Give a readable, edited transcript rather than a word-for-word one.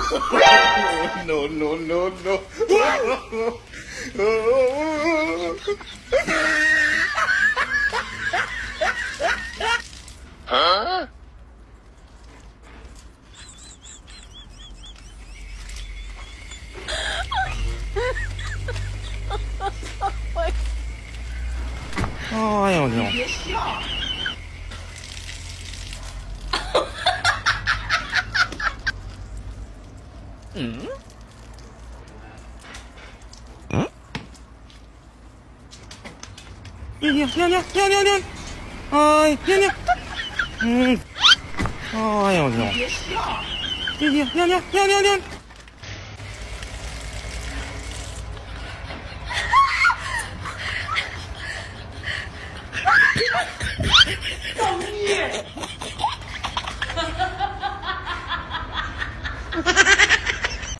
no, no, no, no. huh? 아, 야, 야. 응? 응? 야, 야, 야, 야, 야, 야. 아이, 야, 야. 아, 야, 야. 야, 야, 야, 야, 야, 야.